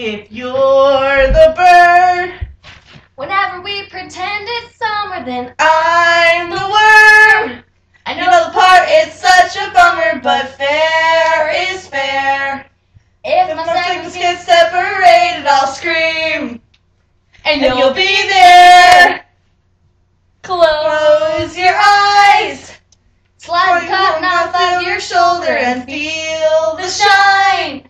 If you're the bird, whenever we pretend it's summer, then I'm the worm. I You know the part, it's such a bummer, but fair is fair. If If my my segments segments get separated, I'll scream, and and you'll be there. close Close your eyes, slide the cotton off of your shoulder and feel the shine.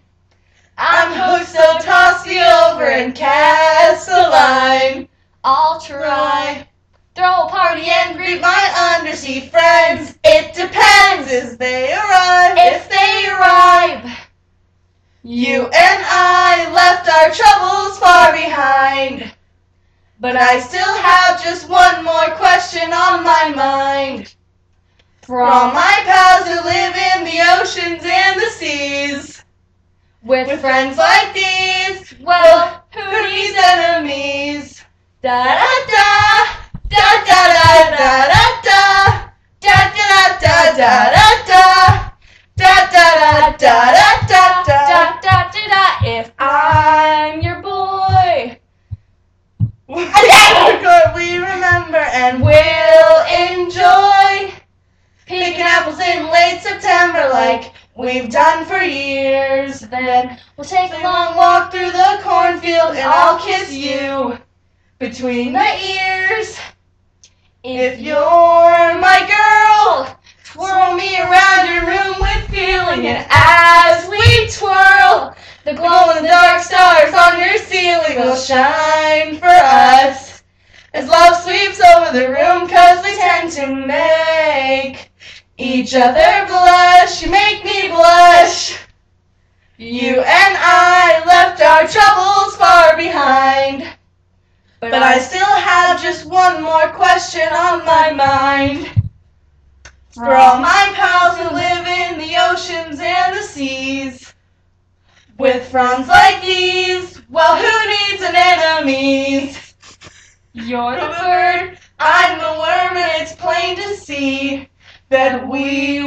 I'm hooked, so toss me over and cast a line. I'll try. Throw a party and Greet my undersea friends. It depends if they arrive. if they arrive. You and I left our troubles far behind, but I still have just one more question on my mind. For all my pals who live in the oceans and the seas, with friends like these, Well, who needs enemies? da Da da da da da da da da da da da da da da da da da da da da. If I'm your boy, Good we remember and will enjoy picking apples in late September like we've done for years. then we'll take Take a long walk walk through the cornfield and I'll kiss you between the ears. If you're my girl, twirl me around your room with feeling, and as we twirl, the glow in the dark stars on your ceiling will shine for us. As love sweeps over the room, 'cause we tend to make each other blush. You make me blush. You and I left our troubles far behind, but I still have just one more question on my mind. For all my pals who live in the oceans and the seas, with friends like these, well, who needs an enemies? You're The bird, I'm the worm, and it's plain to see that we